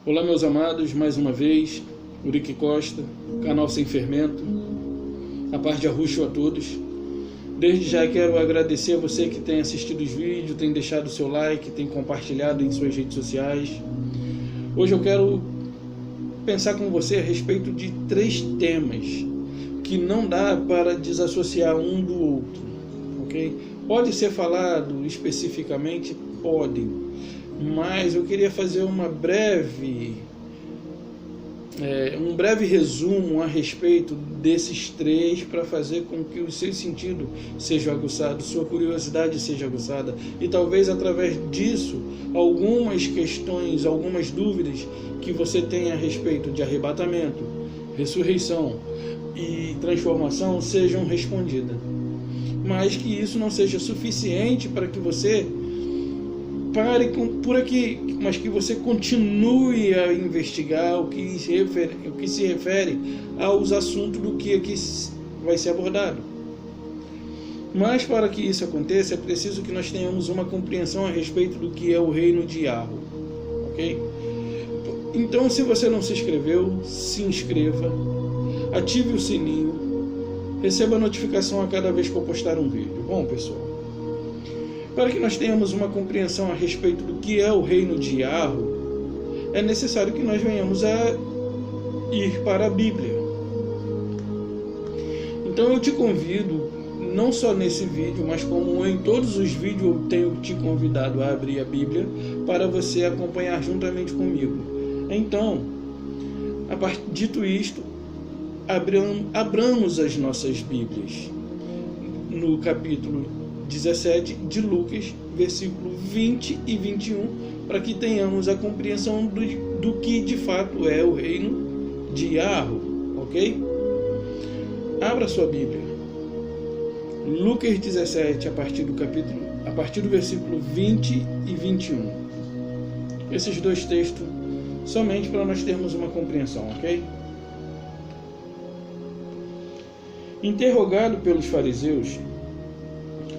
Olá, meus amados, mais uma vez, Urique Costa, canal Sem Fermento, a paz de Arruxo a todos. Desde já quero agradecer a você que tem assistido os vídeos, tem deixado o seu like, tem compartilhado em suas redes sociais. Hoje eu quero pensar com você a respeito de 3 temas que não dá para desassociar um do outro, ok? Pode ser falado especificamente? Pode, mas eu queria fazer um breve resumo a respeito desses 3 para fazer com que o seu sentido seja aguçado, sua curiosidade seja aguçada e talvez através disso algumas questões, algumas dúvidas que você tenha a respeito de arrebatamento, ressurreição e transformação sejam respondidas. Mas que isso não seja suficiente para que você pare por aqui, mas que você continue a investigar o que se refere aos assuntos do que aqui vai ser abordado. Mas para que isso aconteça, é preciso que nós tenhamos uma compreensão a respeito do que é o reino de Yahweh, ok? Então, se você não se inscreveu, se inscreva, ative o sininho, receba a notificação a cada vez que eu postar um vídeo. Bom, pessoal, para que nós tenhamos uma compreensão a respeito do que é o reino de Yahweh, é necessário que nós venhamos a ir para a Bíblia. Então eu te convido, não só nesse vídeo, mas como em todos os vídeos eu tenho te convidado a abrir a Bíblia para você acompanhar juntamente comigo. Então, dito isto, abramos as nossas Bíblias no capítulo 17 de Lucas, versículo 20 e 21, para que tenhamos a compreensão do que de fato é o reino de Yahweh, ok? Abra sua Bíblia. Lucas 17, a partir do versículo 20 e 21. Esses 2 textos, somente para nós termos uma compreensão, ok? Interrogado pelos fariseus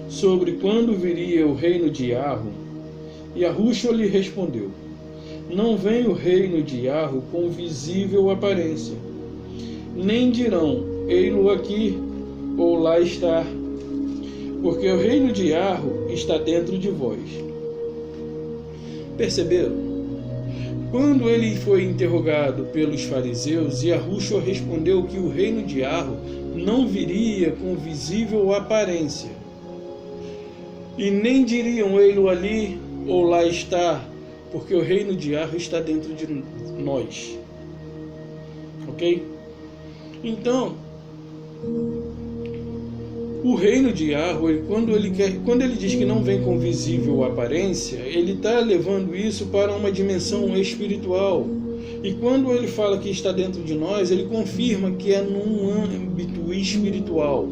sobre quando viria o reino de Yahweh, Yahushua lhe respondeu: não vem o reino de Yahweh com visível aparência, nem dirão, ei-lo aqui ou lá está, porque o reino de Yahweh está dentro de vós. Perceberam? Quando ele foi interrogado pelos fariseus, Yahushua respondeu que o reino de Yahweh não viria com visível aparência, e nem diriam ele ali ou lá está, porque o reino de Yahweh está dentro de nós. Ok? Então, o reino de Yahweh, quando ele diz que não vem com visível aparência, ele está levando isso para uma dimensão espiritual. E quando ele fala que está dentro de nós, ele confirma que é num âmbito espiritual.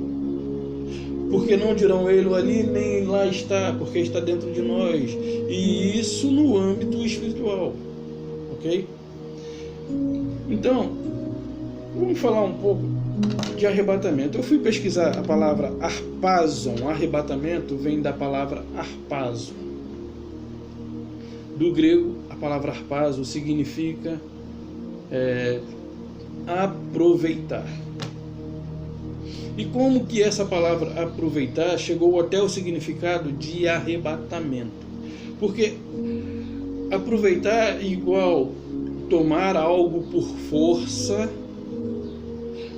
Porque não dirão ele ali, nem lá está, porque está dentro de nós. E isso no âmbito espiritual. Ok? Então, vamos falar um pouco de arrebatamento. Eu fui pesquisar a palavra arpazon. Arrebatamento vem da palavra arpazo. Do grego, a palavra arpazo significa aproveitar. E como que essa palavra aproveitar chegou até o significado de arrebatamento? Porque aproveitar é igual tomar algo por força,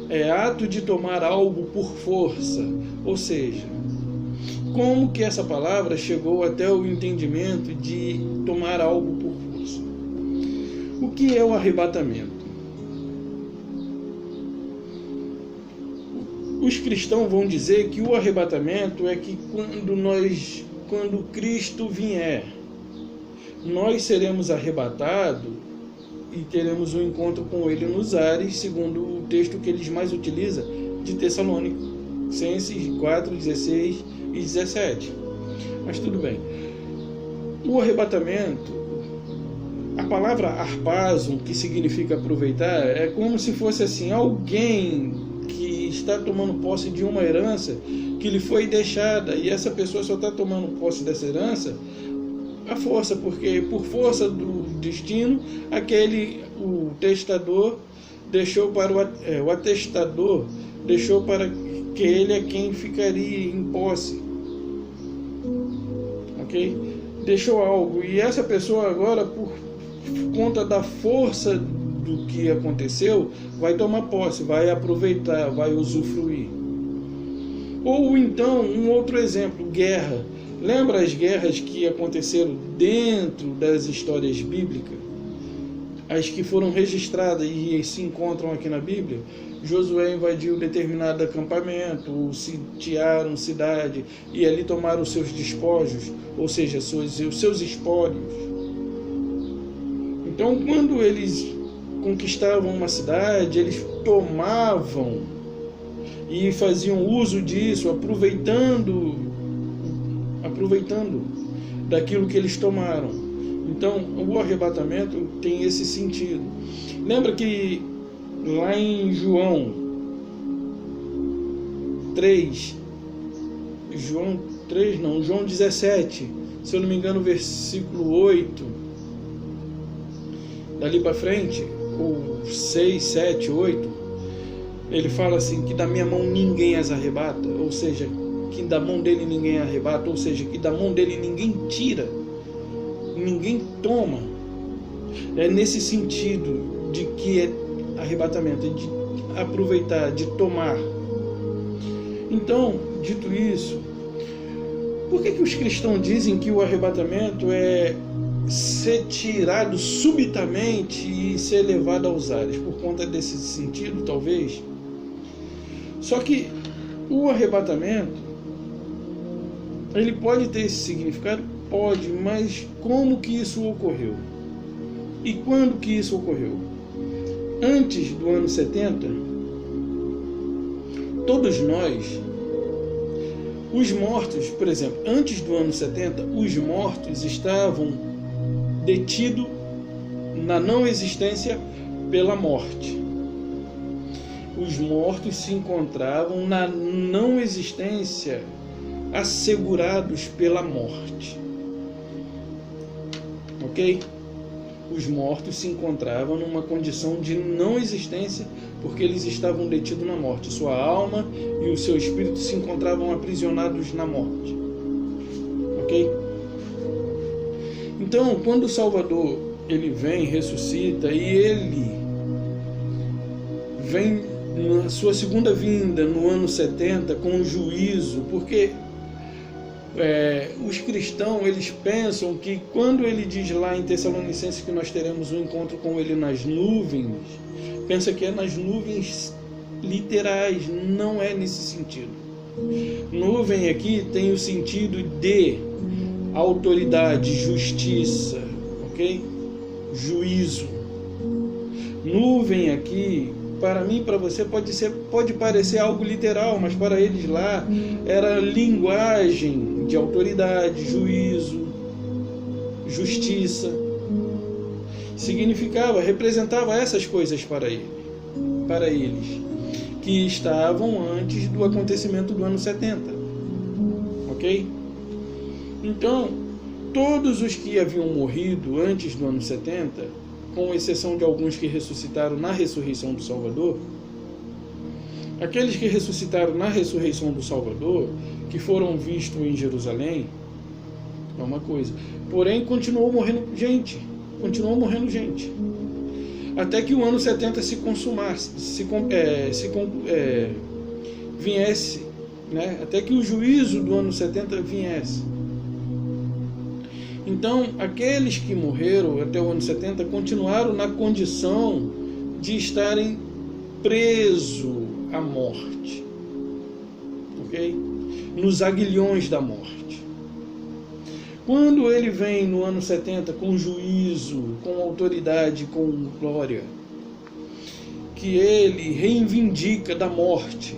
é ato de tomar algo por força. Ou seja, como que essa palavra chegou até o entendimento de tomar algo por força? O que é o arrebatamento? Os cristãos vão dizer que o arrebatamento é que quando Cristo vier, nós seremos arrebatados e teremos um encontro com Ele nos ares, segundo o texto que eles mais utilizam de Tessalonicenses 4, 16 e 17. Mas tudo bem. O arrebatamento, a palavra arpazon, que significa aproveitar, é como se fosse assim, alguém que está tomando posse de uma herança que lhe foi deixada, e essa pessoa só está tomando posse dessa herança à força, porque por força destino, o testador deixou para o atestador deixou para aquele a quem ficaria em posse. Ok? Deixou algo, e essa pessoa agora, por conta da força do que aconteceu, vai tomar posse, vai aproveitar, vai usufruir. Ou então, um outro exemplo, guerra. Lembra as guerras que aconteceram dentro das histórias bíblicas? As que foram registradas e se encontram aqui na Bíblia? Josué invadiu determinado acampamento, sitiaram cidade e ali tomaram os seus despojos, ou seja, os seus espólios. Então, quando eles conquistavam uma cidade, eles tomavam e faziam uso disso, aproveitando daquilo que eles tomaram. Então, o arrebatamento tem esse sentido. Lembra que lá em João 17, se eu não me engano, versículo 8, dali para frente, ou 6, 7, 8, ele fala assim, que da minha mão ninguém as arrebata, ou seja, que da mão dele ninguém arrebata, ou seja, que da mão dele ninguém tira, ninguém toma. É nesse sentido de que é arrebatamento, é de aproveitar, de tomar. Então, dito isso, por que os cristãos dizem que o arrebatamento é ser tirado subitamente e ser levado aos ares? Por conta desse sentido, talvez. Só que o arrebatamento, ele pode ter esse significado? Pode, mas como que isso ocorreu? E quando que isso ocorreu? Antes do ano 70, todos nós, os mortos, por exemplo, antes do ano 70, os mortos estavam detidos na não existência pela morte. Os mortos se encontravam na não existência, assegurados pela morte. Ok? Os mortos se encontravam numa condição de não existência porque eles estavam detidos na morte. Sua alma e o seu espírito se encontravam aprisionados na morte. Ok? Então, quando o Salvador ele vem, ressuscita, e ele vem na sua segunda vinda no ano 70 com juízo, porque os cristãos eles pensam que quando ele diz lá em Tessalonicenses que nós teremos um encontro com ele nas nuvens, pensa que é nas nuvens literais, não é nesse sentido. Nuvem aqui tem o sentido de autoridade, justiça, ok? Juízo. Nuvem aqui, para mim, para você, pode parecer algo literal, mas para eles lá era linguagem de autoridade, juízo, justiça. Significava, representava essas coisas para eles, que estavam antes do acontecimento do ano 70. Ok? Então, todos os que haviam morrido antes do ano 70, com exceção de alguns que ressuscitaram na ressurreição do Salvador, aqueles que ressuscitaram na ressurreição do Salvador, que foram vistos em Jerusalém, é uma coisa. Porém, continuou morrendo gente. Até que o ano 70 se consumasse, viesse, né? Até que o juízo do ano 70 viesse. Então, aqueles que morreram até o ano 70 continuaram na condição de estarem presos à morte. Ok? Nos aguilhões da morte. Quando ele vem no ano 70 com juízo, com autoridade, com glória, que ele reivindica da morte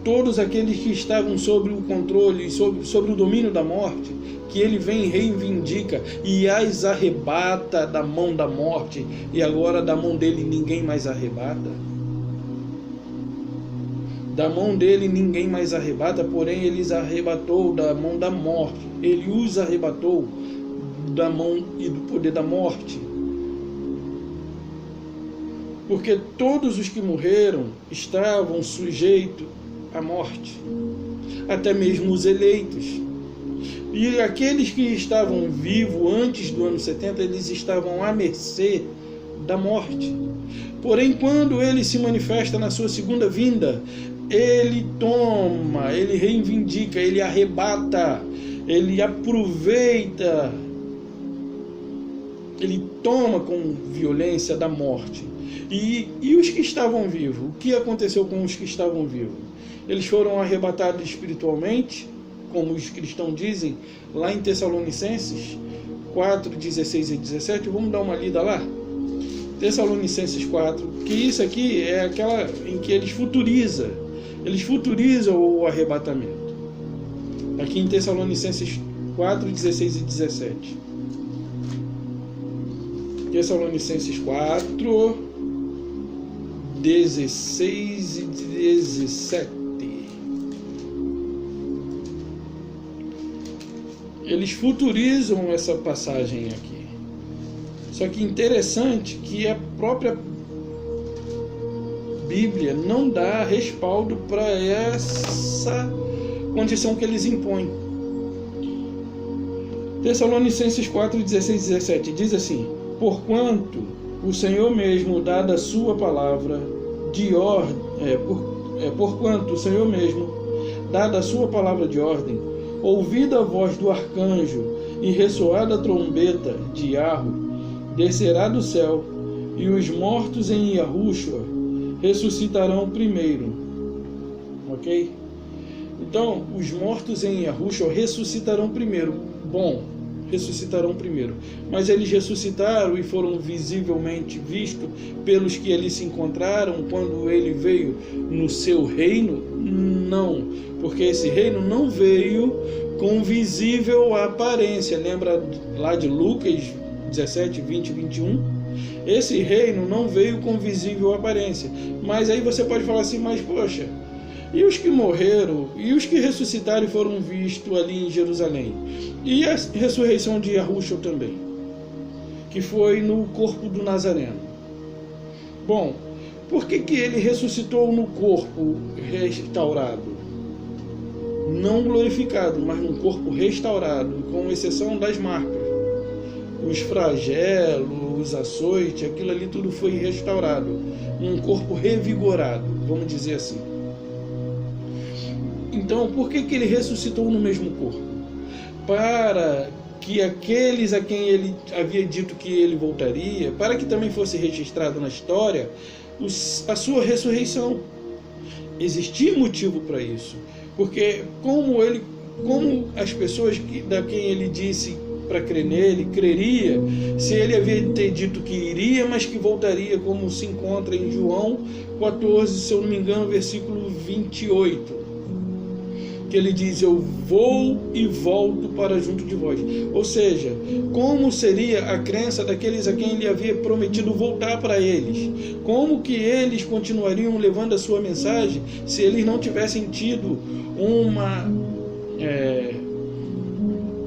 todos aqueles que estavam sobre o controle, sobre o domínio da morte, que ele vem e reivindica e as arrebata da mão da morte, e agora da mão dele ninguém mais arrebata. Da mão dele ninguém mais arrebata, porém ele os arrebatou da mão da morte. Ele os arrebatou da mão e do poder da morte. porque todos os que morreram estavam sujeitos à morte, até mesmo os eleitos. E aqueles que estavam vivos antes do ano 70, eles estavam à mercê da morte. Porém, quando ele se manifesta na sua segunda vinda, ele toma, ele reivindica, ele arrebata, ele aproveita, ele toma com violência da morte. E os que estavam vivos? O que aconteceu com os que estavam vivos? Eles foram arrebatados espiritualmente, como os cristãos dizem, lá em Tessalonicenses 4, 16 e 17. Vamos dar uma lida lá? Tessalonicenses 4, que isso aqui é aquela em que eles futurizam o arrebatamento. Aqui em Tessalonicenses 4, 16 e 17. Tessalonicenses 4, 16 e 17. Eles futurizam essa passagem aqui. Só que interessante que a própria Bíblia não dá respaldo para essa condição que eles impõem. Tessalonicenses 4, 16 e 17 diz assim: porquanto o Senhor mesmo, dada a sua palavra de ordem, porquanto o Senhor mesmo, dada a sua palavra de ordem, ouvida a voz do arcanjo e ressoada a trombeta de Yarro, descerá do céu, e os mortos em Yahushua ressuscitarão primeiro. Ok? Então, os mortos em Yahushua ressuscitarão primeiro. Bom, ressuscitarão primeiro. Mas eles ressuscitaram e foram visivelmente vistos pelos que ali se encontraram quando ele veio no seu reino? Não, porque esse reino não veio com visível aparência. Lembra lá de Lucas 17, 20 e 21? Esse reino não veio com visível aparência. Mas aí você pode falar assim, mas poxa, e os que morreram, e os que ressuscitaram e foram vistos ali em Jerusalém? E a ressurreição de Yahushua também, que foi no corpo do Nazareno. Bom, por que ele ressuscitou no corpo restaurado? Não glorificado, mas num corpo restaurado, com exceção das marcas. Os flagelos, os açoites, aquilo ali tudo foi restaurado. Um corpo revigorado, vamos dizer assim. Então, por que ele ressuscitou no mesmo corpo? Para que aqueles a quem ele havia dito que ele voltaria, para que também fosse registrado na história a sua ressurreição. Existia motivo para isso, porque como as pessoas da quem ele disse para crer nele, creria, se ele havia dito que iria, mas que voltaria, como se encontra em João 14, se eu não me engano, versículo 28. Que ele diz, eu vou e volto para junto de vós. Ou seja, como seria a crença daqueles a quem ele havia prometido voltar para eles? Como que eles continuariam levando a sua mensagem se eles não tivessem tido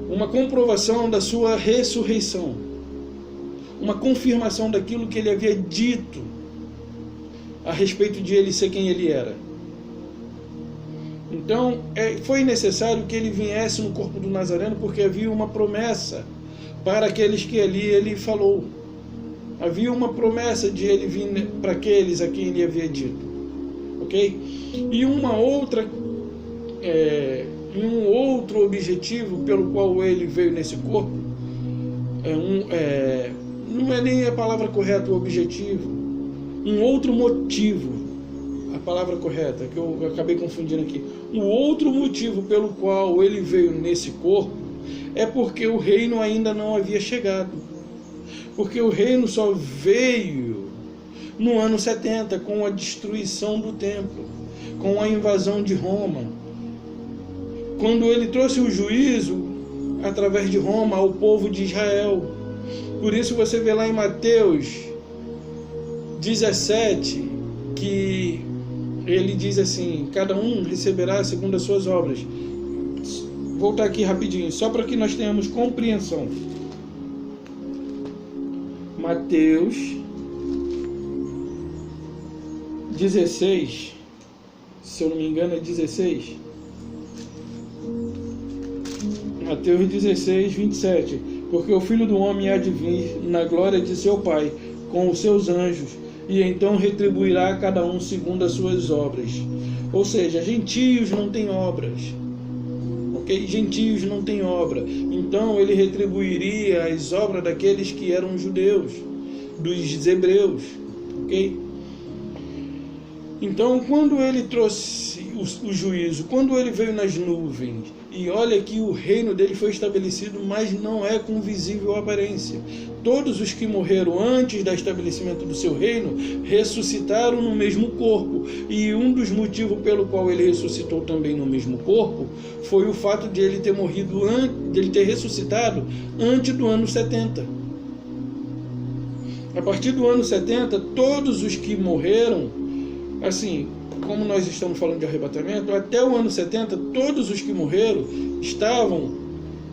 uma comprovação da sua ressurreição? Uma confirmação daquilo que ele havia dito a respeito de ele ser quem ele era. Então, foi necessário que ele viesse no corpo do Nazareno, porque havia uma promessa para aqueles que ali ele falou. Havia uma promessa de ele vir para aqueles a quem ele havia dito. Ok? E um outro objetivo pelo qual ele veio nesse corpo, não é nem a palavra correta, o objetivo, um outro motivo, a palavra correta, que eu acabei confundindo aqui. Um outro motivo pelo qual ele veio nesse corpo é porque o reino ainda não havia chegado. Porque o reino só veio no ano 70, com a destruição do templo, com a invasão de Roma. Quando ele trouxe o juízo através de Roma ao povo de Israel. Por isso você vê lá em Mateus 17 que ele diz assim, cada um receberá segundo as suas obras. Vou voltar aqui rapidinho, só para que nós tenhamos compreensão. 16, se eu não me engano é 16, Mateus 16, 27, porque o Filho do Homem há de vir na glória de seu Pai, com os seus anjos, e então retribuirá a cada um segundo as suas obras. Ou seja, gentios não têm obras, ok? Gentios não têm obra, então ele retribuiria as obras daqueles que eram judeus, dos hebreus, ok? Então, quando ele trouxe o juízo, quando ele veio nas nuvens, e olha que o reino dele foi estabelecido, mas não é com visível aparência. Todos os que morreram antes do estabelecimento do seu reino ressuscitaram no mesmo corpo. E um dos motivos pelo qual ele ressuscitou também no mesmo corpo foi o fato de ele ter morrido, de ele ter ressuscitado antes do ano 70. A partir do ano 70, todos os que morreram, assim, como nós estamos falando de arrebatamento, até o ano 70, todos os que morreram estavam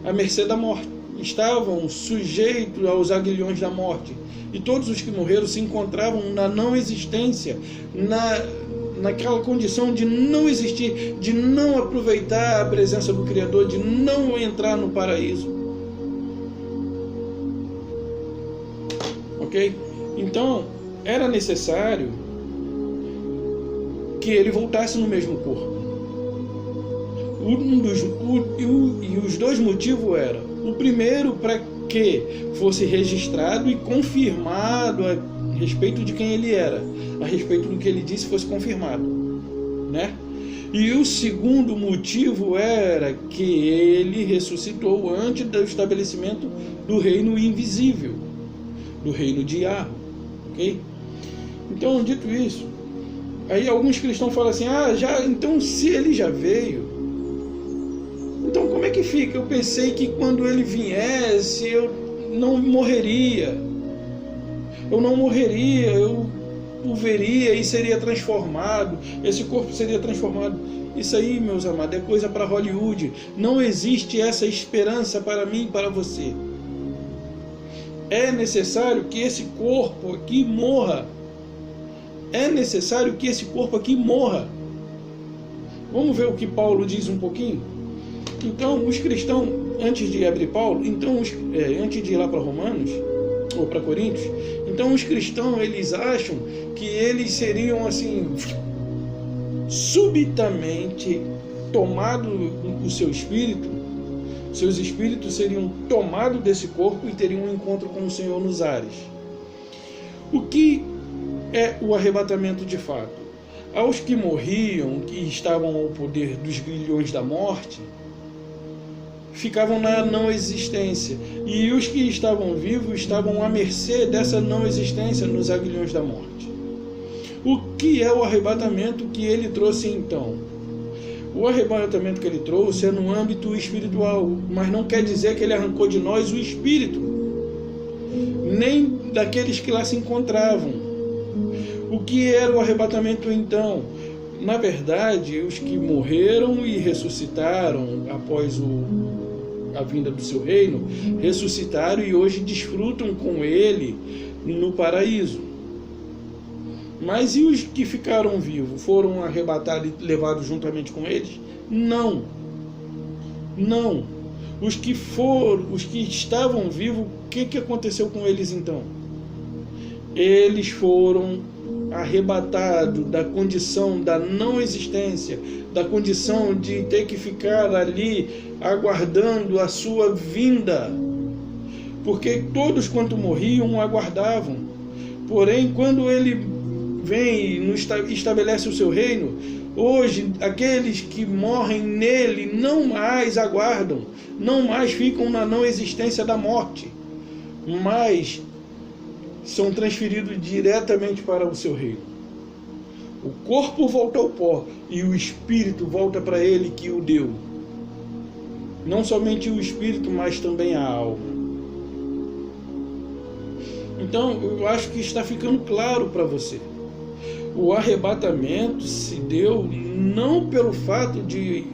à mercê da morte, estavam sujeitos aos aguilhões da morte. E todos os que morreram se encontravam na não existência, naquela condição de não existir, de não aproveitar a presença do Criador, de não entrar no paraíso. Ok? Então, era necessário que ele voltasse no mesmo corpo. E os dois motivos eram: o primeiro, para que fosse registrado e confirmado a respeito de quem ele era, a respeito do que ele disse fosse confirmado, né? E o segundo motivo era que ele ressuscitou antes do estabelecimento do reino invisível, do reino de Yahweh, ok? Então, dito isso, aí alguns cristãos falam assim: então se ele já veio, então como é que fica? Eu pensei que quando ele viesse eu não morreria. Eu não morreria, eu o veria e seria transformado, esse corpo seria transformado. Isso aí, meus amados, é coisa para Hollywood. Não existe essa esperança para mim e para você. É necessário que esse corpo aqui morra. É necessário que esse corpo aqui morra. Vamos ver o que Paulo diz um pouquinho? Então, os cristãos, antes de abrir Paulo, antes de ir lá para Romanos, ou para Coríntios, então os cristãos, eles acham que eles seriam assim, subitamente tomados o seu espírito, seus espíritos seriam tomados desse corpo e teriam um encontro com o Senhor nos ares. O que é o arrebatamento de fato? Aos que morriam, que estavam ao poder dos grilhões da morte, ficavam na não existência, e os que estavam vivos estavam à mercê dessa não existência nos aguilhões da morte. O que é o arrebatamento que ele trouxe então? O arrebatamento que ele trouxe é no âmbito espiritual, mas não quer dizer que ele arrancou de nós o espírito, nem daqueles que lá se encontravam. O que era o arrebatamento então? Na verdade, os que morreram e ressuscitaram após a vinda do seu reino, ressuscitaram e hoje desfrutam com ele no paraíso. Mas e os que ficaram vivos? Foram arrebatados e levados juntamente com eles? Não. Não. Os que estavam vivos, o que aconteceu com eles então? Eles foram arrebatado da condição da não existência, da condição de ter que ficar ali aguardando a sua vinda, porque todos quanto morriam aguardavam. Porém, quando ele vem e estabelece o seu reino, hoje aqueles que morrem nele não mais aguardam, não mais ficam na não existência da morte, mas são transferidos diretamente para o seu reino. O corpo volta ao pó e o espírito volta para ele que o deu. Não somente o espírito, mas também a alma. Então, eu acho que está ficando claro para você. O arrebatamento se deu não pelo fato de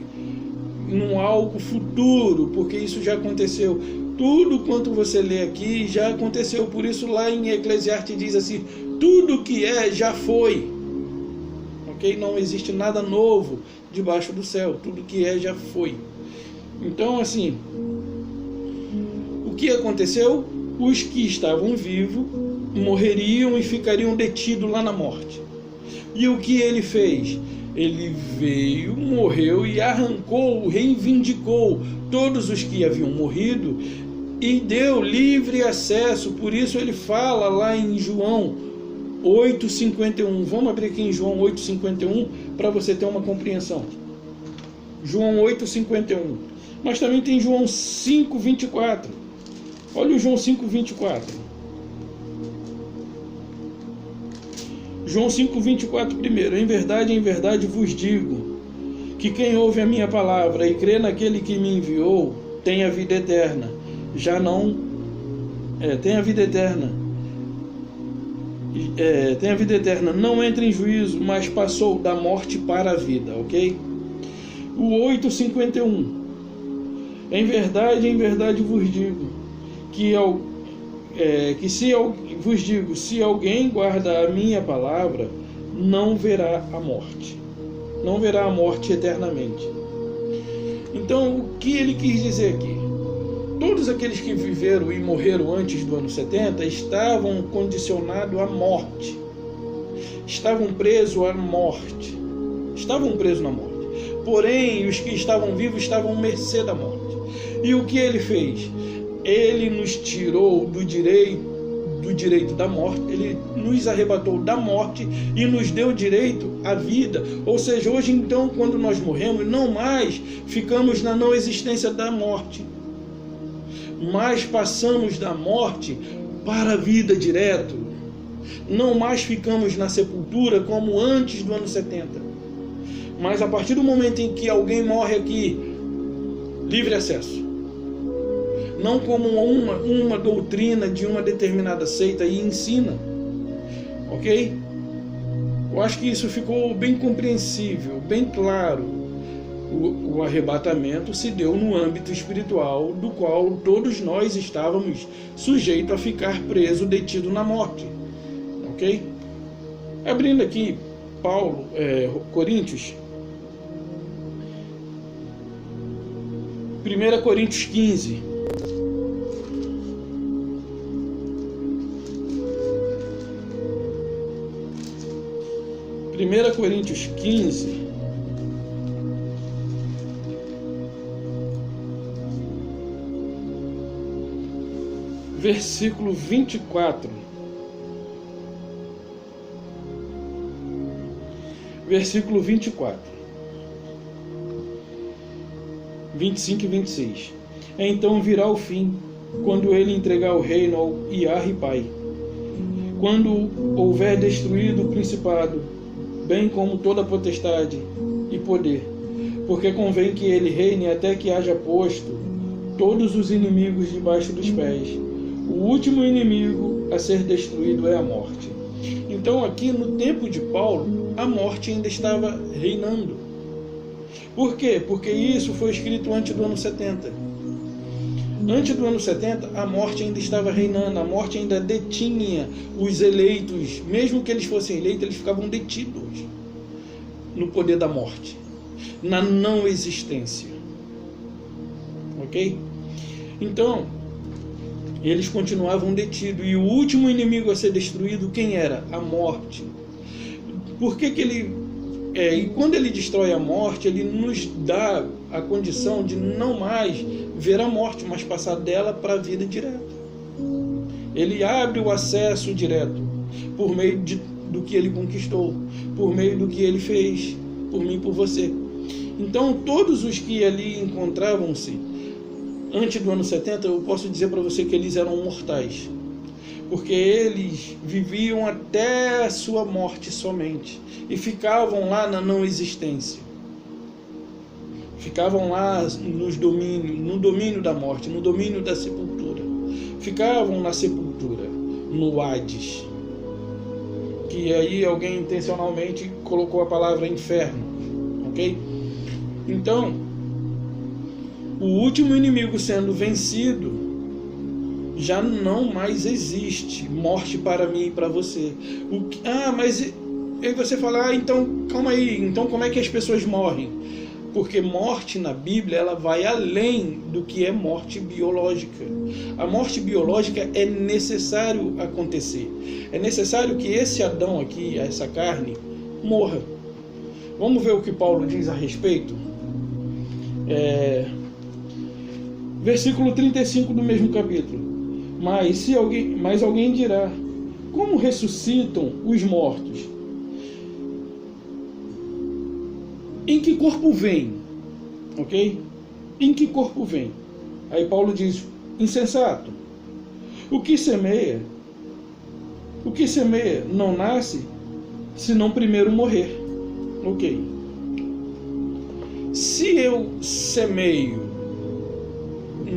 algo futuro, porque isso já aconteceu. Tudo quanto você lê aqui já aconteceu. Por isso lá em Eclesiastes diz assim: tudo que é já foi. ok? Não existe nada novo debaixo do céu, tudo que é já foi. Então, assim, o que aconteceu? Os que estavam vivos morreriam e ficariam detidos lá na morte. E o que ele fez? Ele veio, morreu e arrancou, reivindicou todos os que haviam morrido e deu livre acesso. Por isso ele fala lá em João 8,51. Vamos abrir aqui em João 8,51 para você ter uma compreensão. João 8,51. Mas também tem João 5,24. Olha o João 5,24. João 5,24 primeiro. Em verdade vos digo, que quem ouve a minha palavra e crê naquele que me enviou, tem a vida eterna. Tem a vida eterna. Tem a vida eterna. Não entra em juízo, mas passou da morte para a vida, ok? O 8,51. Em verdade vos digo, se alguém guarda a minha palavra, não verá a morte. Não verá a morte eternamente. Então, o que ele quis dizer aqui? Todos aqueles que viveram e morreram antes do ano 70 estavam condicionados à morte. Estavam presos à morte. Estavam presos na morte. Porém, os que estavam vivos estavam à mercê da morte. E o que ele fez? Ele nos tirou do direito da morte, ele nos arrebatou da morte e nos deu direito à vida. Ou seja, hoje então, quando nós morremos, não mais ficamos na não existência da morte, mas passamos da morte para a vida direto. Não mais ficamos na sepultura como antes do ano 70. Mas a partir do momento em que alguém morre aqui, livre acesso. Não como uma doutrina de uma determinada seita e ensina. Ok? Eu acho que isso ficou bem compreensível, bem claro. O arrebatamento se deu no âmbito espiritual, do qual todos nós estávamos sujeitos a ficar preso, detido na morte. Ok? Abrindo aqui Coríntios. 1 Coríntios 15. 1 Coríntios 15, versículo 24. Versículo 24. 25 e 26. Então virá o fim, quando ele entregar o reino ao Iar e Pai, quando houver destruído o principado, bem como toda potestade e poder, porque convém que ele reine até que haja posto todos os inimigos debaixo dos pés. O último inimigo a ser destruído é a morte. Então aqui no tempo de Paulo, a morte ainda estava reinando. Por quê? Porque isso foi escrito antes do ano 70. Antes do ano 70, a morte ainda estava reinando, a morte ainda detinha os eleitos, mesmo que eles fossem eleitos, eles ficavam detidos no poder da morte, na não existência. Ok? Então, eles continuavam detidos, e o último inimigo a ser destruído, quem era? A morte. Por que ele... E quando ele destrói a morte, ele nos dá a condição de não mais ver a morte, mas passar dela para a vida direta. Ele abre o acesso direto, por meio do que ele conquistou, por meio do que ele fez, por mim e por você. Então, todos os que ali encontravam-se, antes do ano 70, eu posso dizer para você que eles eram mortais, porque eles viviam até a sua morte somente, e ficavam lá na não existência. Ficavam lá no domínio da morte, no domínio da sepultura. Ficavam na sepultura, no Hades. Que aí alguém intencionalmente colocou a palavra inferno. Ok? Então, o último inimigo sendo vencido, já não mais existe morte para mim e para você. Mas aí você fala, então calma aí, então como é que as pessoas morrem? Porque morte na Bíblia, ela vai além do que é morte biológica. A morte biológica é necessário acontecer. É necessário que esse Adão aqui, essa carne, morra. Vamos ver o que Paulo diz a respeito? Versículo 35 do mesmo capítulo. Mas alguém dirá, como ressuscitam os mortos? Em que corpo vem? Ok? Em que corpo vem? Aí Paulo diz, insensato. O que semeia não nasce se não primeiro morrer. Ok. Se eu semeio,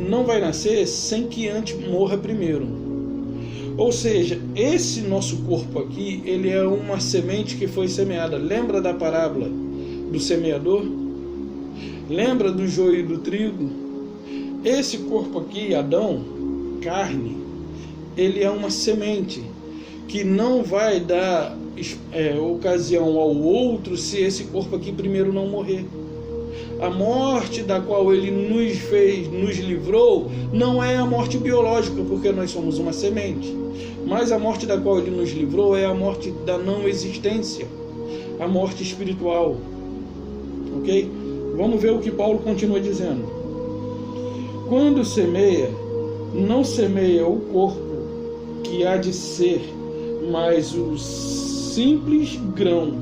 não vai nascer sem que antes morra primeiro. Ou seja, esse nosso corpo aqui, ele é uma semente que foi semeada. Lembra da parábola do semeador? Lembra do joio e do trigo? Esse corpo aqui, Adão, carne, ele é uma semente que não vai dar ocasião ao outro se esse corpo aqui primeiro não morrer. A morte da qual ele nos livrou, não é a morte biológica, porque nós somos uma semente, mas a morte da qual ele nos livrou é a morte da não existência, a morte espiritual. Ok? Vamos ver o que Paulo continua dizendo. Quando semeia, não semeia o corpo que há de ser, mas o simples grão,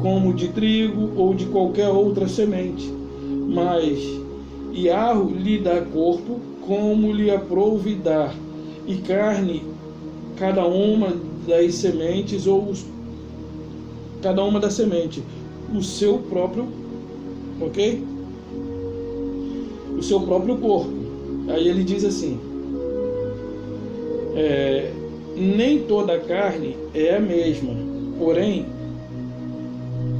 como de trigo ou de qualquer outra semente. Mas Iarro lhe dá corpo, como lhe aprouve dar, e carne, cada uma das sementes, ou cada uma da semente, o seu próprio, ok? O seu próprio corpo. Aí ele diz assim, nem toda a carne é a mesma, porém,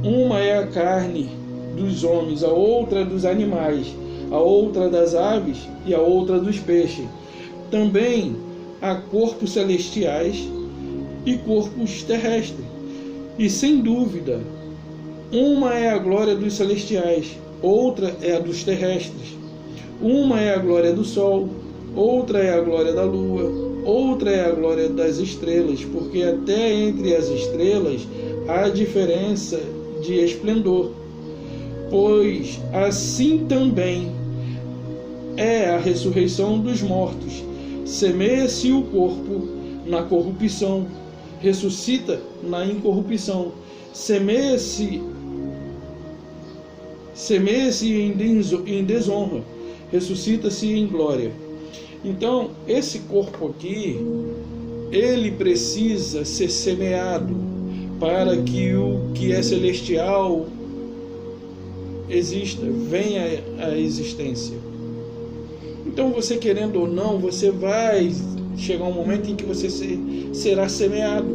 uma é a carne dos homens, a outra dos animais, a outra das aves e a outra dos peixes. Também há corpos celestiais e corpos terrestres. E sem dúvida, uma é a glória dos celestiais, outra é a dos terrestres. Uma é a glória do sol, outra é a glória da lua, outra é a glória das estrelas, porque até entre as estrelas há diferença de esplendor. Pois assim também é a ressurreição dos mortos. Semeia-se o corpo na corrupção, ressuscita na incorrupção. Semeia-se em desonra, ressuscita-se em glória. Então, esse corpo aqui, ele precisa ser semeado para que o que é celestial exista, venha à existência. Então, você querendo ou não, você vai chegar um momento em que você será semeado.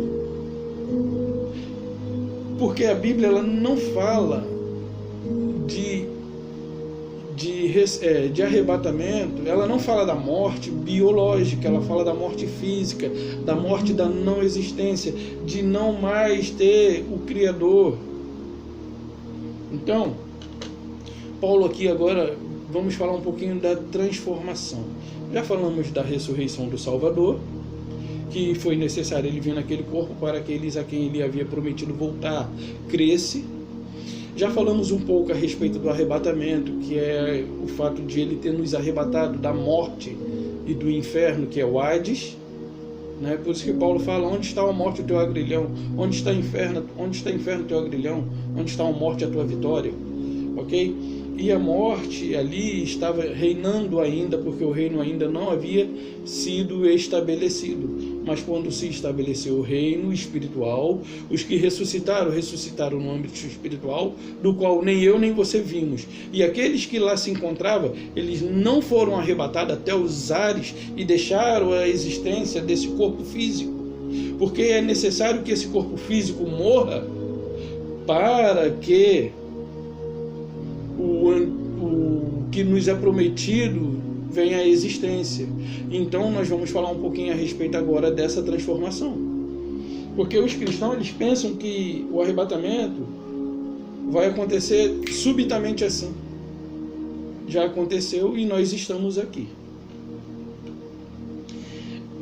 Porque a Bíblia, ela não fala de arrebatamento, ela não fala da morte biológica, ela fala da morte física, da morte da não existência, de não mais ter o Criador. Então, Paulo aqui agora, vamos falar um pouquinho da transformação. Já falamos da ressurreição do Salvador, que foi necessário ele vir naquele corpo para aqueles a quem ele havia prometido voltar cresce. Já falamos um pouco a respeito do arrebatamento, que é o fato de ele ter nos arrebatado da morte e do inferno, que é o Hades. Né? Por isso que Paulo fala, onde está a morte o teu agrilhão? Onde está o inferno o teu agrilhão? Onde está a morte a tua vitória? Ok? E a morte ali estava reinando ainda, porque o reino ainda não havia sido estabelecido. Mas quando se estabeleceu o reino espiritual, os que ressuscitaram no âmbito espiritual, do qual nem eu nem você vimos. E aqueles que lá se encontravam, eles não foram arrebatados até os ares e deixaram a existência desse corpo físico. Porque é necessário que esse corpo físico morra para que o que nos é prometido venha à existência. Então nós vamos falar um pouquinho a respeito agora dessa transformação. Porque os cristãos, eles pensam que o arrebatamento vai acontecer subitamente assim. Já aconteceu e nós estamos aqui.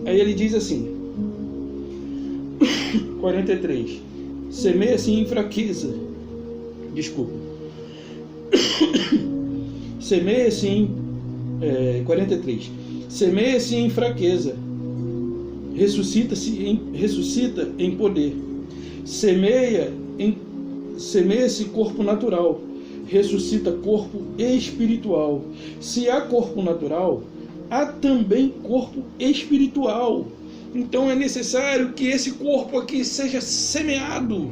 Aí ele diz assim, 43, semeia-se em fraqueza, semeia-se em 43, semeia-se em fraqueza, ressuscita em poder, semeia-se corpo natural, ressuscita corpo espiritual. Se há corpo natural, há também corpo espiritual. Então é necessário que esse corpo aqui seja semeado,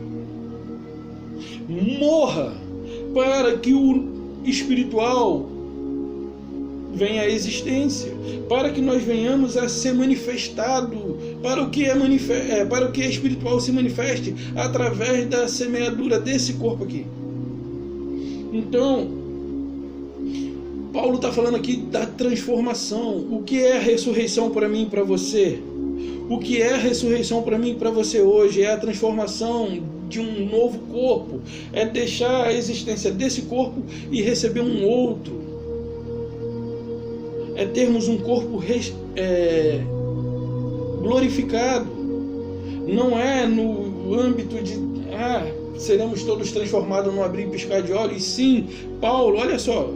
morra, para que o espiritual venha à existência, para que nós venhamos a ser manifestado, para o que é espiritual se manifeste através da semeadura desse corpo aqui. Então, Paulo está falando aqui da transformação. O que é a ressurreição para mim e para você? O que é a ressurreição para mim e para você hoje? É a transformação de um novo corpo. É deixar a existência desse corpo e receber um outro. É termos um corpo glorificado. Não é no âmbito de seremos todos transformados num abrir e piscar de olhos. Sim, Paulo, olha só,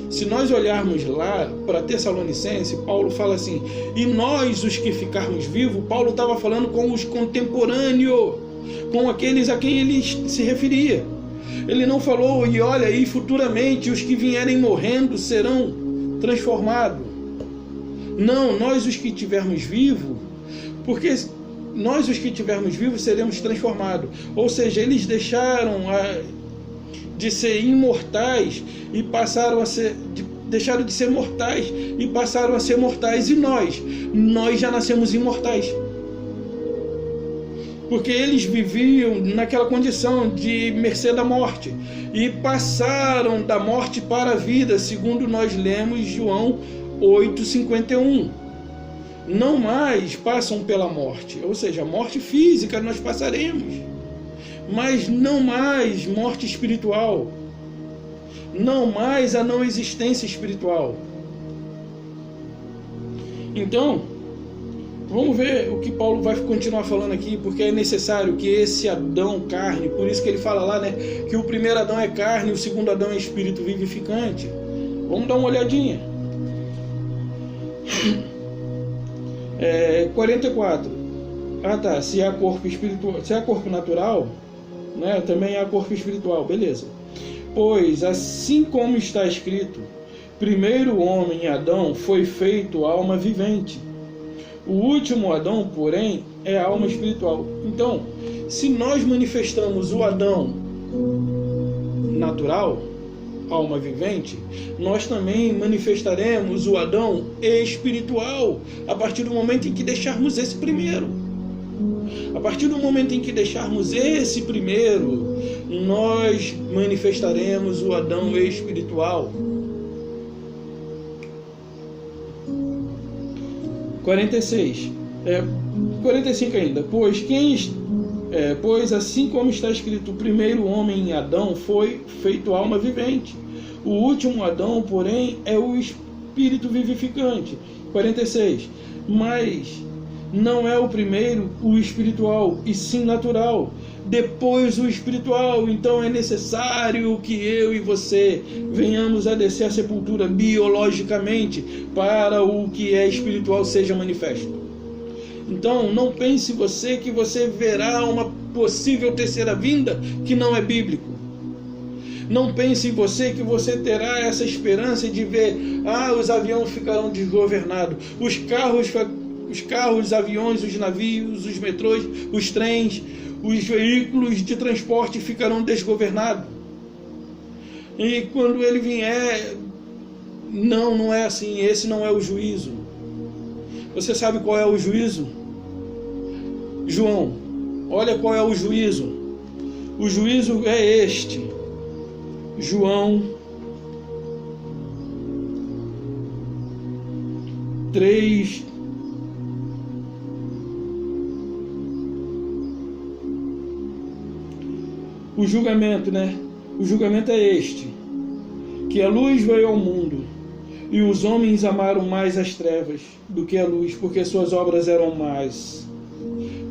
se nós olharmos lá para Tessalonicenses, Paulo fala assim, e nós os que ficarmos vivos, Paulo estava falando com os contemporâneos, com aqueles a quem ele se referia. Ele não falou, e olha aí, futuramente os que vierem morrendo serão transformados. Não, nós os que estivermos vivos, porque nós os que estivermos vivos seremos transformados. Ou seja, eles deixaram de ser imortais e deixaram de ser mortais e passaram a ser mortais. E nós já nascemos imortais. Porque eles viviam naquela condição de mercê da morte e passaram da morte para a vida, segundo nós lemos João 8,51. Não mais passam pela morte, ou seja, a morte física nós passaremos, mas não mais morte espiritual, não mais a não existência espiritual. Então, vamos ver o que Paulo vai continuar falando aqui, porque é necessário que esse Adão carne, por isso que ele fala lá, né, que o primeiro Adão é carne, o segundo Adão é espírito vivificante. Vamos dar uma olhadinha. 44. Se há corpo espiritual, se há corpo natural, né, também há corpo espiritual, beleza. Pois assim como está escrito, primeiro homem Adão foi feito alma vivente. O último Adão, porém, é alma espiritual. Então, se nós manifestamos o Adão natural, alma vivente, nós também manifestaremos o Adão espiritual a partir do momento em que deixarmos esse primeiro. A partir do momento em que deixarmos esse primeiro, nós manifestaremos o Adão espiritual. 46. 45 ainda. Pois assim como está escrito, o primeiro homem Adão foi feito alma vivente. O último Adão, porém, é o espírito vivificante. 46. Mas não é o primeiro o espiritual, e sim natural. Depois o espiritual. Então é necessário que eu e você venhamos a descer a sepultura biologicamente para o que é espiritual seja manifesto. Então não pense você que você verá uma possível terceira vinda que não é bíblico. Não pense em você que você terá essa esperança de ver, os aviões ficarão desgovernados, os carros, os aviões, os navios, os metrôs, os trens, os veículos de transporte ficarão desgovernados. E quando ele vier, não é assim, esse não é o juízo. Você sabe qual é o juízo? João, olha qual é o juízo. O juízo é este. João 3, o julgamento, né? O julgamento é este, que a luz veio ao mundo, e os homens amaram mais as trevas do que a luz, porque suas obras eram más.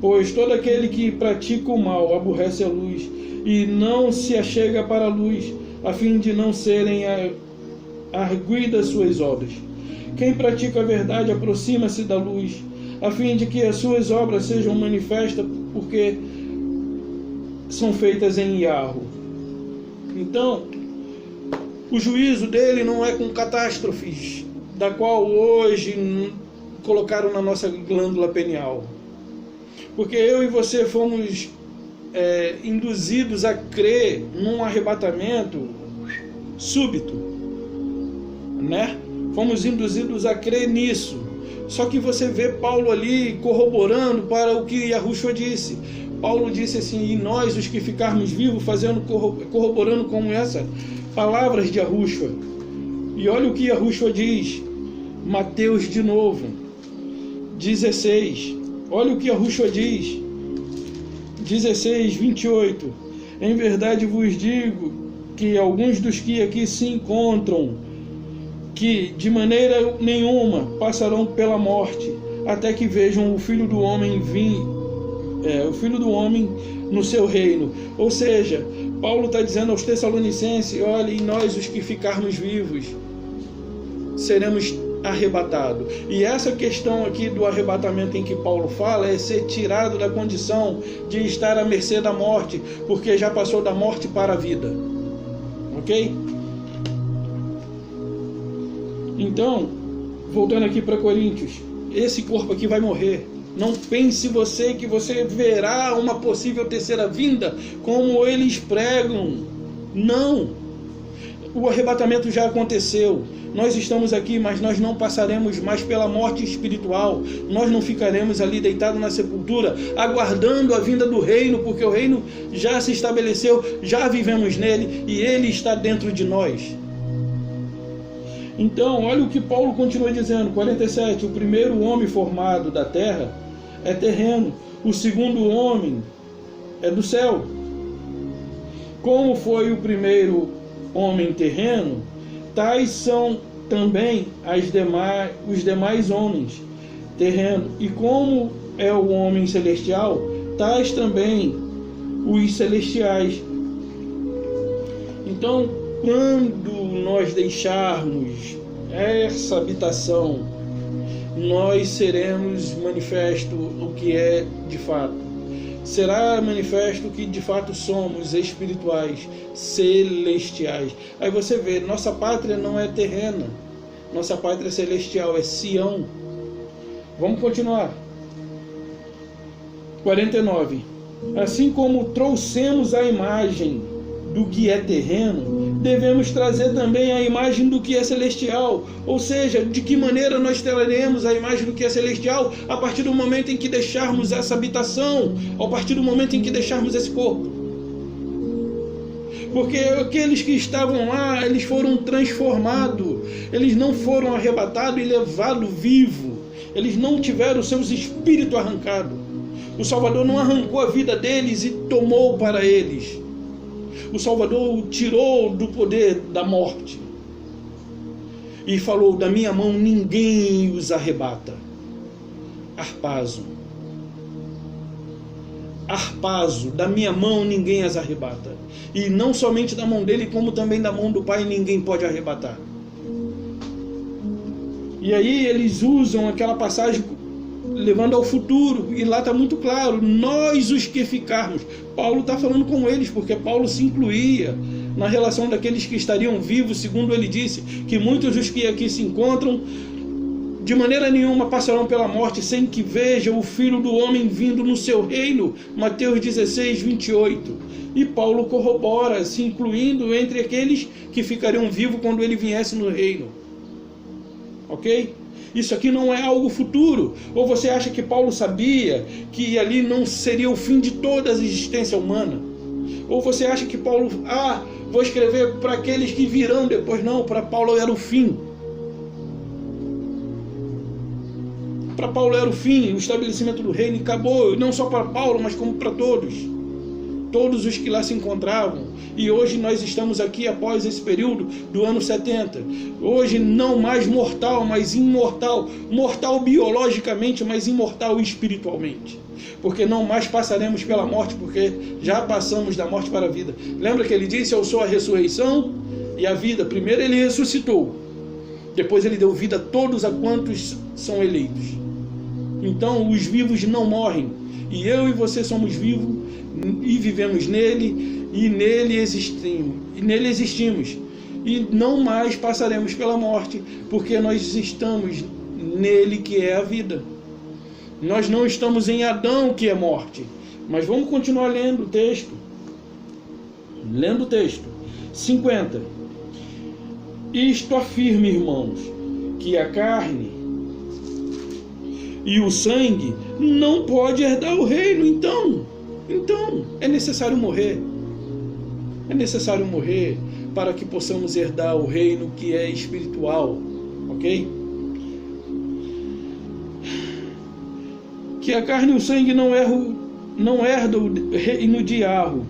Pois todo aquele que pratica o mal aborrece a luz, e não se achega para a luz, a fim de não serem arguidas suas obras. Quem pratica a verdade aproxima-se da luz, a fim de que as suas obras sejam manifestas, porque são feitas em Iarro. Então, o juízo dele não é com catástrofes, da qual hoje colocaram na nossa glândula pineal. Porque eu e você fomos induzidos a crer num arrebatamento súbito, né? Fomos induzidos a crer nisso. Só que você vê Paulo ali corroborando para o que Yahushua disse. Paulo disse assim: e nós, os que ficarmos vivos, corroborando com essas palavras de Yahushua. E olha o que Yahushua diz, Mateus de novo, 16. Olha o que Yahushua diz, 16, 28. Em verdade vos digo que alguns dos que aqui se encontram, que de maneira nenhuma passarão pela morte, até que vejam o Filho do Homem o Filho do Homem no seu reino. Ou seja, Paulo está dizendo aos Tessalonicenses: olha, e nós, os que ficarmos vivos, seremos arrebatados. E essa questão aqui do arrebatamento em que Paulo fala é ser tirado da condição de estar à mercê da morte, porque já passou da morte para a vida. Ok? Então, voltando aqui para Coríntios, esse corpo aqui vai morrer. Não pense você que você verá uma possível terceira vinda, como eles pregam. Não. O arrebatamento já aconteceu. Nós estamos aqui, mas nós não passaremos mais pela morte espiritual. Nós não ficaremos ali deitados na sepultura, aguardando a vinda do reino, porque o reino já se estabeleceu, já vivemos nele e ele está dentro de nós. Então, olha o que Paulo continua dizendo, 47, o primeiro homem formado da terra é terreno, o segundo homem é do céu. Como foi o primeiro homem terreno, tais são também os demais homens terrenos. E como é o homem celestial, tais também os celestiais. Então, quando nós deixarmos essa habitação, nós seremos manifesto o que é de fato. Será manifesto que de fato somos espirituais, celestiais. Aí você vê, nossa pátria não é terrena, nossa pátria é celestial, é Sião. Vamos continuar. 49. Assim como trouxemos a imagem do que é terreno, devemos trazer também a imagem do que é celestial. Ou seja, de que maneira nós traremos a imagem do que é celestial? A partir do momento em que deixarmos essa habitação, a partir do momento em que deixarmos esse corpo. Porque aqueles que estavam lá, eles foram transformados, eles não foram arrebatados e levados vivos, eles não tiveram seus espíritos arrancados. O Salvador não arrancou a vida deles e tomou para eles. O Salvador o tirou do poder da morte e falou: da minha mão ninguém os arrebata. Arpazo, da minha mão ninguém as arrebata. E não somente da mão dele, como também da mão do Pai ninguém pode arrebatar. E aí eles usam aquela passagem levando ao futuro, e lá está muito claro, nós os que ficarmos. Paulo está falando com eles, porque Paulo se incluía na relação daqueles que estariam vivos, segundo ele disse, que muitos dos que aqui se encontram, de maneira nenhuma passarão pela morte, sem que vejam o Filho do Homem vindo no seu reino, Mateus 16, 28. E Paulo corrobora, se incluindo entre aqueles que ficariam vivos quando ele viesse no reino. Ok? Isso aqui não é algo futuro. Ou você acha que Paulo sabia que ali não seria o fim de toda a existência humana? Ou você acha que Paulo, vou escrever para aqueles que virão depois? Não, para Paulo era o fim. Para Paulo era o fim, o estabelecimento do reino acabou, não só para Paulo, mas como para todos. todos os que lá se encontravam. E hoje nós estamos aqui após esse período do ano 70. Hoje não mais mortal, mas imortal. Mortal biologicamente, mas imortal espiritualmente. Porque não mais passaremos pela morte, porque já passamos da morte para a vida. Lembra que ele disse: eu sou a ressurreição e a vida. Primeiro ele ressuscitou, depois ele deu vida a todos a quantos são eleitos. Então os vivos não morrem, e eu e você somos vivos e vivemos nele, e nele existimos, e não mais passaremos pela morte, porque nós estamos nele, que é a vida. Nós não estamos em Adão, que é morte. Mas vamos continuar lendo o texto. 50. Isto afirma, irmãos, que a carne e o sangue não pode herdar o reino. Então é necessário morrer. É necessário morrer para que possamos herdar o reino que é espiritual. Ok? Que a carne e o sangue não herdam o reino de Arro,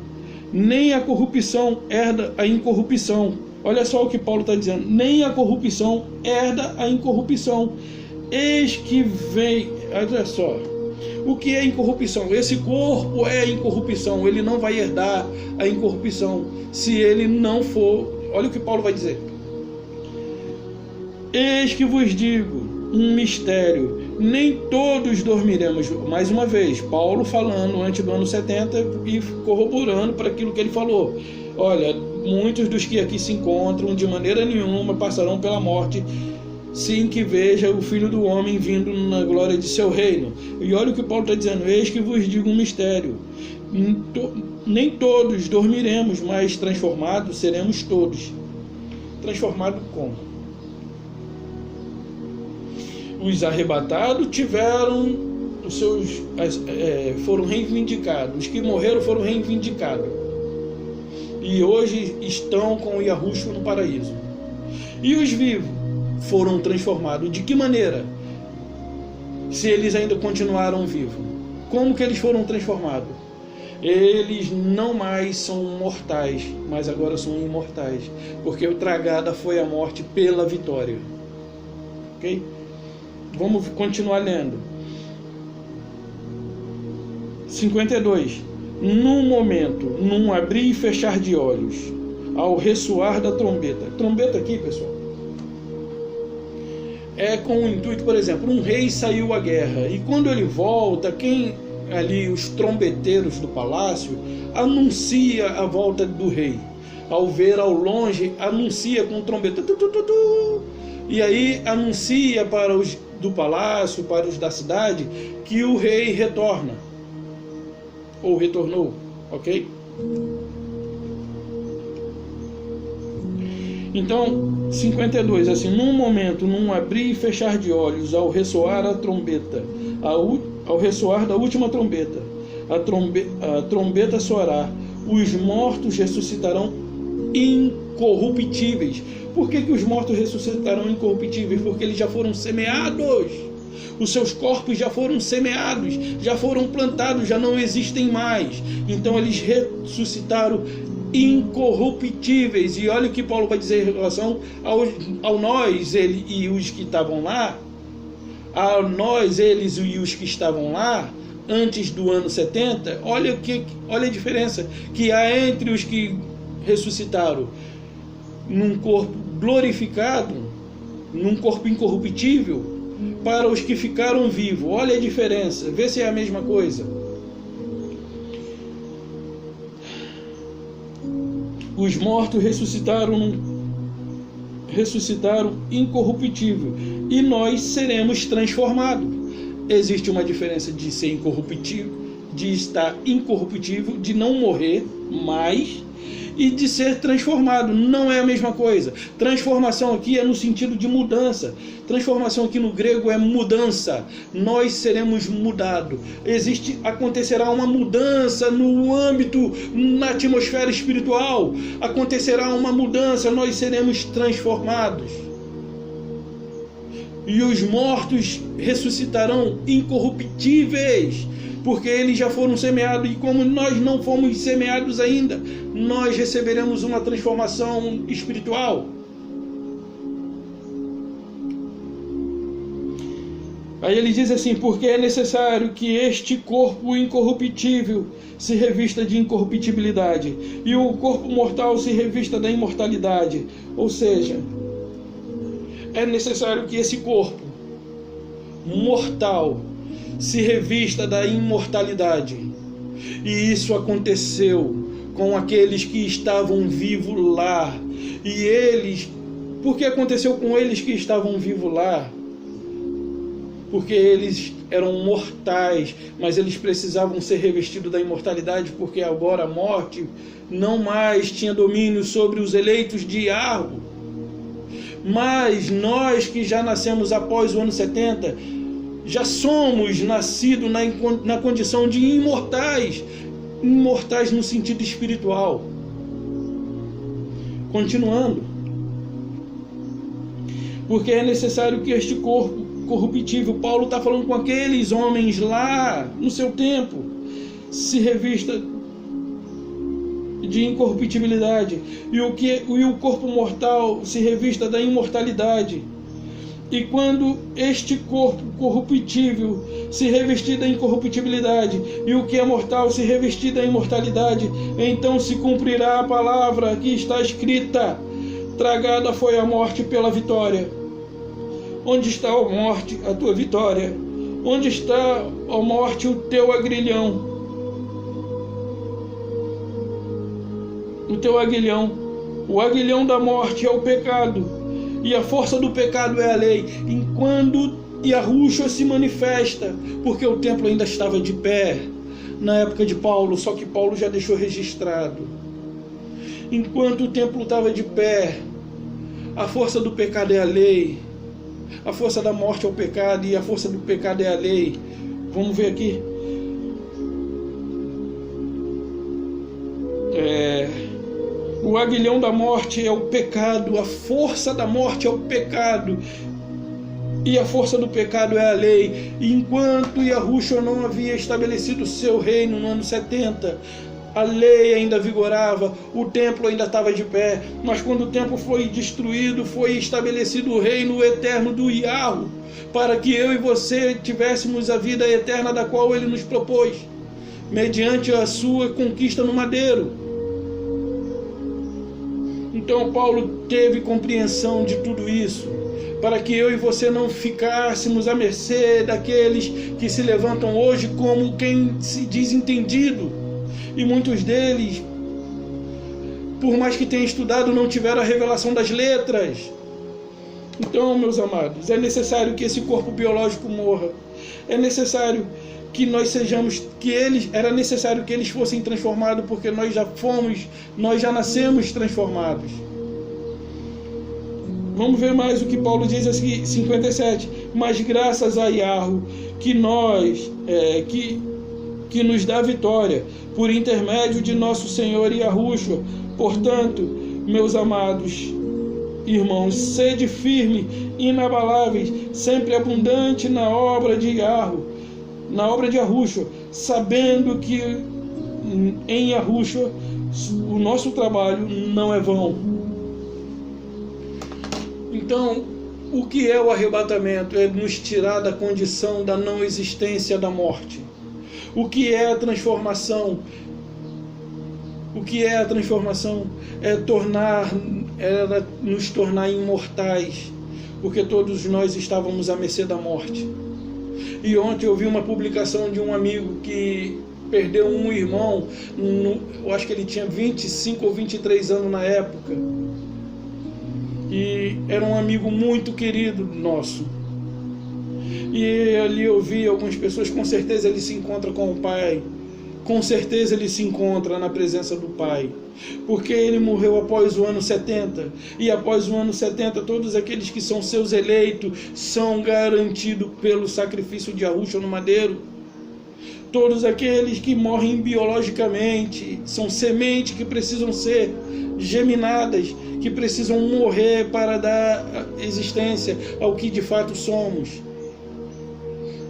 nem a corrupção herda a incorrupção. Olha só o que Paulo está dizendo: nem a corrupção herda a incorrupção. Eis que vem, olha só, o que é incorrupção? Esse corpo é incorrupção, ele não vai herdar a incorrupção se ele não for. Olha o que Paulo vai dizer: eis que vos digo um mistério, nem todos dormiremos. Mais uma vez, Paulo falando antes do ano 70 e corroborando para aquilo que ele falou. Olha, muitos dos que aqui se encontram de maneira nenhuma passarão pela morte, sem que veja o Filho do Homem vindo na glória de seu reino. E olha o que Paulo está dizendo: eis que vos digo um mistério, nem todos dormiremos, mas transformados seremos todos. Transformados como? Os arrebatados tiveram os seus, foram reivindicados. Os que morreram foram reivindicados. E hoje estão com o Yahushua no paraíso. E os vivos foram transformados. De que maneira? Se eles ainda continuaram vivos. Como que eles foram transformados? Eles não mais são mortais, mas agora são imortais. Porque o tragada foi a morte pela vitória. Ok? Vamos continuar lendo. 52. Num momento, num abrir e fechar de olhos, ao ressoar da trombeta. Trombeta aqui, pessoal, é com o intuito, por exemplo, um rei saiu à guerra, e quando ele volta, quem ali, os trombeteiros do palácio, anuncia a volta do rei. Ao ver ao longe, anuncia com trombeta. E aí anuncia para os do palácio, para os da cidade, que o rei retorna, ou retornou, ok? Então, 52, assim, num momento, num abrir e fechar de olhos, ao ressoar a trombeta, ao ressoar da última trombeta, a trombeta soará, os mortos ressuscitarão incorruptíveis. Por que os mortos ressuscitarão incorruptíveis? Porque eles já foram semeados. Os seus corpos já foram semeados, já foram plantados, já não existem mais. Então eles ressuscitaram incorruptíveis. E olha o que Paulo vai dizer em relação ao nós, ele e os que estavam lá. A nós, eles e os que estavam lá antes do ano 70. Olha a diferença que há entre os que ressuscitaram num corpo glorificado, num corpo incorruptível, para os que ficaram vivos. Olha a diferença, vê se é a mesma coisa. Os mortos ressuscitaram incorruptível, e nós seremos transformados. Existe uma diferença de ser incorruptível, de estar incorruptível, de não morrer mais, e de ser transformado. Não é a mesma coisa. Transformação aqui é no sentido de mudança. Transformação aqui no grego é mudança. Nós seremos mudados. Acontecerá uma mudança no âmbito, na atmosfera espiritual. Acontecerá uma mudança, nós seremos transformados. E os mortos ressuscitarão incorruptíveis. porque eles já foram semeados, e como nós não fomos semeados ainda, nós receberemos uma transformação espiritual. Aí ele diz assim: porque é necessário que este corpo incorruptível se revista de incorruptibilidade, e o corpo mortal se revista da imortalidade. Ou seja, é necessário que esse corpo mortal se revista da imortalidade. E isso aconteceu com aqueles que estavam vivos lá. E eles, por que aconteceu com eles que estavam vivos lá? Porque eles eram mortais, mas eles precisavam ser revestidos da imortalidade, porque agora a morte não mais tinha domínio sobre os eleitos de Iarro. Mas nós que já nascemos após o ano 70, já somos nascidos na condição de imortais, imortais no sentido espiritual. Continuando, porque é necessário que este corpo corruptível, Paulo está falando com aqueles homens lá no seu tempo, se revista de incorruptibilidade, e o corpo mortal se revista da imortalidade. E quando este corpo corruptível se revestir da incorruptibilidade, e o que é mortal se revestir da imortalidade, então se cumprirá a palavra que está escrita: tragada foi a morte pela vitória. Onde está, ó morte, a tua vitória? Onde está, ó morte, o teu aguilhão? O teu aguilhão. O aguilhão da morte é o pecado, e a força do pecado é a lei. Enquanto Yahushua se manifesta, porque o templo ainda estava de pé na época de Paulo, só que Paulo já deixou registrado. Enquanto o templo estava de pé, a força do pecado é a lei. A força da morte é o pecado, e a força do pecado é a lei. Vamos ver aqui. O aguilhão da morte é o pecado, a força da morte é o pecado, e a força do pecado é a lei. E enquanto Yahushua não havia estabelecido o seu reino no ano 70, a lei ainda vigorava, o templo ainda estava de pé, mas quando o templo foi destruído, foi estabelecido o reino eterno do Yahweh, para que eu e você tivéssemos a vida eterna da qual ele nos propôs, mediante a sua conquista no madeiro. Então Paulo teve compreensão de tudo isso, para que eu e você não ficássemos à mercê daqueles que se levantam hoje como quem se diz entendido. E muitos deles, por mais que tenham estudado, não tiveram a revelação das letras. Então, meus amados, é necessário que esse corpo biológico morra. É necessário que nós sejamos, era necessário que eles fossem transformados, porque nós já nascemos transformados. Vamos ver mais o que Paulo diz aqui, 57. Mas graças a Yahweh, que nos dá vitória, por intermédio de nosso Senhor Yahushua. Portanto, meus amados irmãos, sede firme, inabaláveis, sempre abundante na obra de Yahushua, sabendo que em Yahushua o nosso trabalho não é vão. Então, o que é o arrebatamento? É nos tirar da condição da não existência da morte. O que é a transformação? O que é a transformação? É nos tornar imortais, porque todos nós estávamos à mercê da morte. E ontem eu vi uma publicação de um amigo que perdeu um irmão, eu acho que ele tinha 25 ou 23 anos na época, e era um amigo muito querido nosso. E ali eu vi algumas pessoas, com certeza ele se encontra com o Pai, com certeza ele se encontra na presença do Pai, porque ele morreu após o ano 70, e após o ano 70 todos aqueles que são seus eleitos são garantidos pelo sacrifício de Yahushua no madeiro. Todos aqueles que morrem biologicamente são sementes que precisam ser geminadas, que precisam morrer para dar existência ao que de fato somos.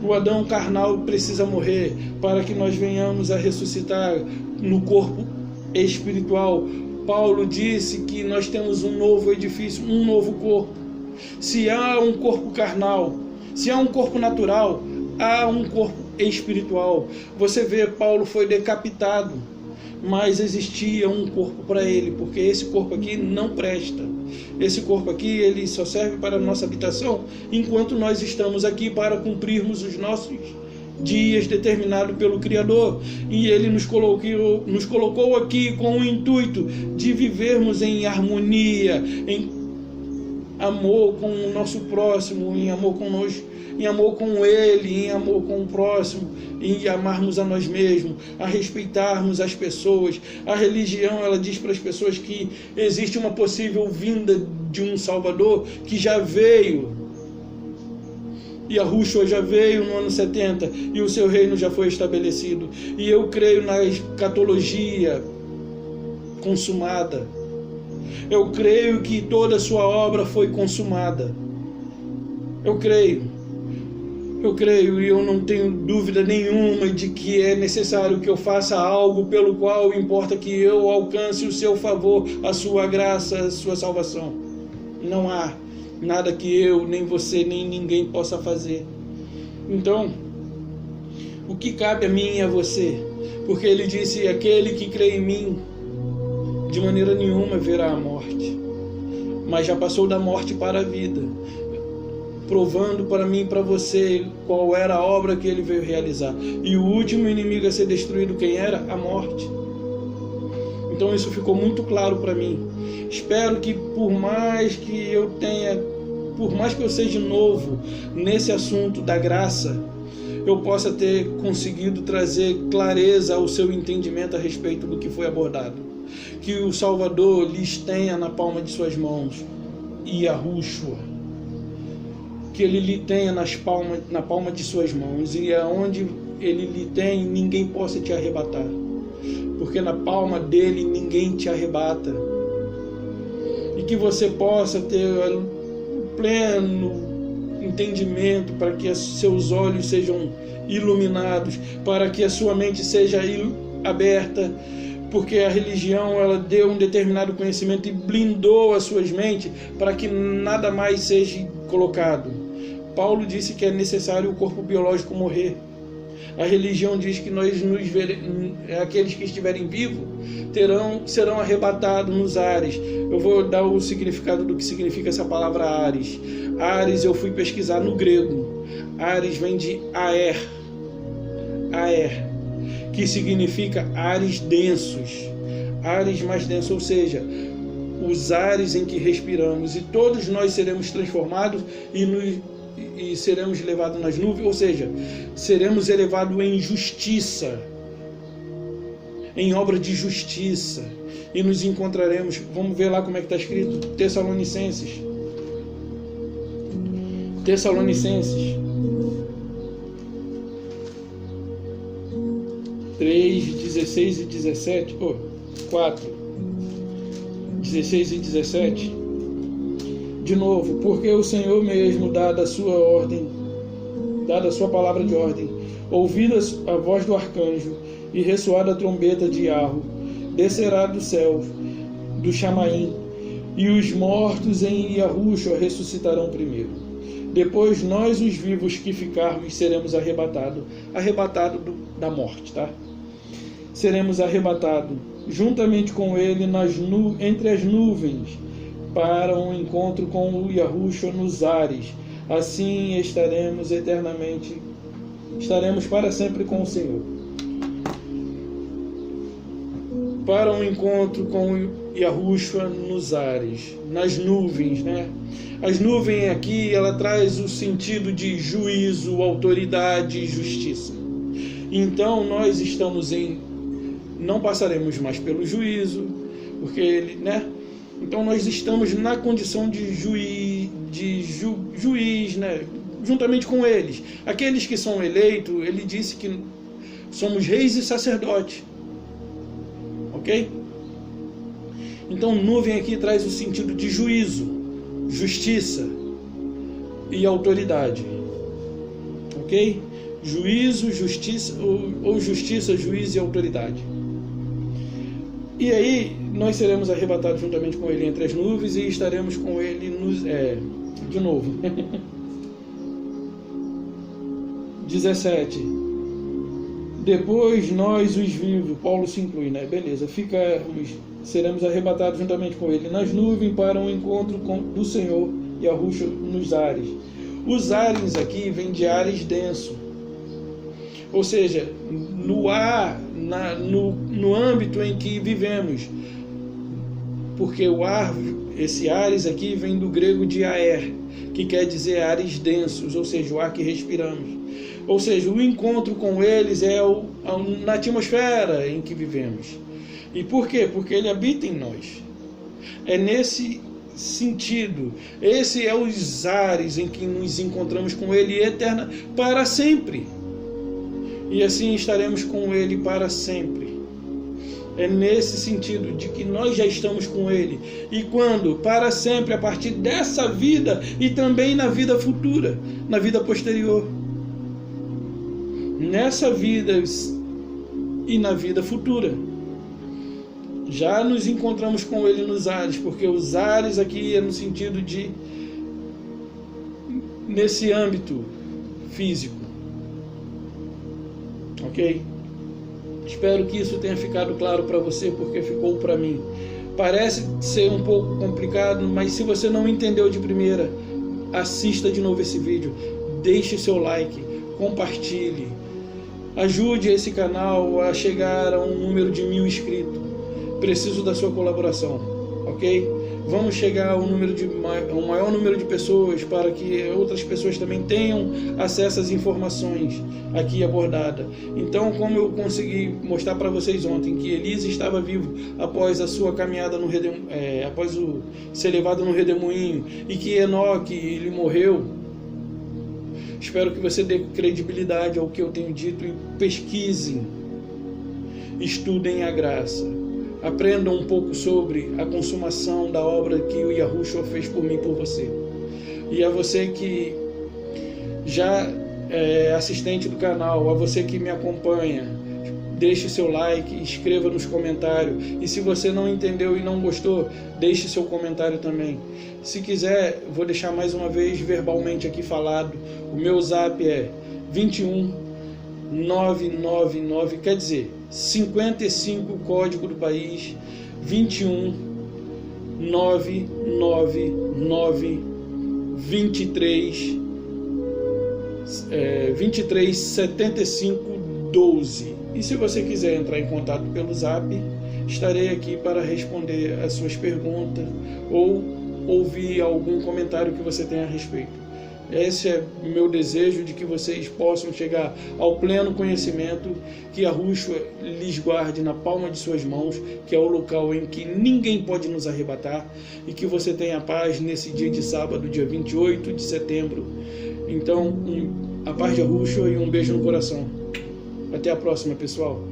O Adão carnal precisa morrer para que nós venhamos a ressuscitar no corpo espiritual. Paulo disse que nós temos um novo edifício, um novo corpo. Se há um corpo carnal, se há um corpo natural, há um corpo espiritual. Você vê, Paulo foi decapitado, mas existia um corpo para ele, porque esse corpo aqui não presta. Esse corpo aqui, ele só serve para a nossa habitação, enquanto nós estamos aqui para cumprirmos os nossos dias determinados pelo Criador. E ele nos colocou aqui com o intuito de vivermos em harmonia, em amor com o nosso próximo, em amor conosco, em amor com ele, em amor com o próximo, em amarmos a nós mesmos, a respeitarmos as pessoas. A religião, ela diz para as pessoas que existe uma possível vinda de um Salvador que já veio. Yahushua já veio no ano 70 e o seu reino já foi estabelecido. E eu creio na escatologia consumada. Eu creio que toda a sua obra foi consumada. Eu creio e eu não tenho dúvida nenhuma de que é necessário que eu faça algo pelo qual importa que eu alcance o seu favor, a sua graça, a sua salvação. Não há nada que eu, nem você, nem ninguém possa fazer. Então, o que cabe a mim e a você? Porque ele disse, aquele que crê em mim, de maneira nenhuma verá a morte, mas já passou da morte para a vida, provando para mim e para você qual era a obra que ele veio realizar. E o último inimigo a ser destruído, quem era? A morte. Então isso ficou muito claro para mim. Espero que por mais que eu seja novo nesse assunto da graça, eu possa ter conseguido trazer clareza ao seu entendimento a respeito do que foi abordado. Que o Salvador lhes tenha na palma de suas mãos, Yahushua. Que ele lhe tenha na palma de suas mãos, e aonde ele lhe tem, ninguém possa te arrebatar, porque na palma dele ninguém te arrebata. E que você possa ter o pleno entendimento para que seus olhos sejam iluminados, para que a sua mente seja aberta, porque a religião, ela deu um determinado conhecimento e blindou as suas mentes para que nada mais seja colocado. Paulo disse que é necessário o corpo biológico morrer. A religião diz que aqueles que estiverem vivos serão arrebatados nos ares. Eu vou dar o significado do que significa essa palavra ares. Ares eu fui pesquisar no grego. Ares vem de aer, que significa ares densos, ares mais densos, ou seja, os ares em que respiramos, e todos nós seremos transformados e seremos levados nas nuvens, ou seja, seremos elevados em justiça, em obra de justiça, e nos encontraremos, vamos ver lá como é que está escrito, Tessalonicenses 3, 16 e 17, 16 e 17, de novo, porque o Senhor mesmo, dada a sua palavra de ordem, ouvida a voz do arcanjo e ressoada a trombeta de Arro, descerá do céu, do Chamaim, e os mortos em Yahushua ressuscitarão primeiro. Depois nós, os vivos que ficarmos, seremos arrebatados da morte, tá? Seremos arrebatados juntamente com ele entre as nuvens, para um encontro com o Yahushua nos ares. Assim estaremos para sempre com o Senhor. Para um encontro com o Yahushua nos ares, nas nuvens, né? As nuvens aqui, ela traz o sentido de juízo, autoridade e justiça. Então nós estamos não passaremos mais pelo juízo, porque ele, né? Então nós estamos na condição de juiz, né? Juntamente com eles. Aqueles que são eleitos, ele disse que somos reis e sacerdotes. Ok? Então nuvem aqui traz o sentido de juízo, justiça e autoridade. Ok? juízo, justiça, ou justiça, juízo e autoridade. E aí nós seremos arrebatados juntamente com ele entre as nuvens e estaremos com ele de novo. 17. Depois nós, os vivos, Paulo se inclui, né? Beleza, seremos arrebatados juntamente com ele nas nuvens para um encontro do Senhor e Yahushua nos ares. Os ares aqui vem de ares denso, ou seja, no ar, no âmbito em que vivemos, porque o ar, esse ares aqui vem do grego de aer, que quer dizer ares densos, ou seja, o ar que respiramos. Ou seja, o encontro com eles é na atmosfera em que vivemos. E por quê? Porque ele habita em nós. É nesse sentido. Esse é os ares em que nos encontramos com ele eterna para sempre. E assim estaremos com ele para sempre. É nesse sentido de que nós já estamos com ele. E quando? Para sempre, a partir dessa vida e também na vida futura, na vida posterior. Nessa vida e na vida futura. Já nos encontramos com ele nos ares, porque os ares aqui é no sentido de nesse âmbito físico. Ok? Espero que isso tenha ficado claro para você, porque ficou para mim. Parece ser um pouco complicado, mas se você não entendeu de primeira, assista de novo esse vídeo, deixe seu like, compartilhe, ajude esse canal a chegar a um número de 1000 inscritos. Preciso da sua colaboração, ok? Vamos chegar a um maior número de pessoas para que outras pessoas também tenham acesso às informações aqui abordadas. Então, como eu consegui mostrar para vocês ontem que Elias estava vivo após a sua caminhada após ser levado no redemoinho, e que Enoque ele morreu, espero que você dê credibilidade ao que eu tenho dito e pesquisem, estudem a graça. Aprendam um pouco sobre a consumação da obra que o Yahushua fez por mim e por você. E a você que já é assistente do canal, a você que me acompanha, deixe seu like, escreva nos comentários. E se você não entendeu e não gostou, deixe seu comentário também. Se quiser, vou deixar mais uma vez verbalmente aqui falado. O meu zap é 21999, quer dizer, 55 código do país, 21999 23 75 12. E se você quiser entrar em contato pelo zap, estarei aqui para responder as suas perguntas ou ouvir algum comentário que você tenha a respeito. Esse é o meu desejo, de que vocês possam chegar ao pleno conhecimento, que Yahushua lhes guarde na palma de suas mãos, que é o local em que ninguém pode nos arrebatar, e que você tenha paz nesse dia de sábado, dia 28 de setembro. Então, a paz de Yahushua e um beijo no coração. Até a próxima, pessoal.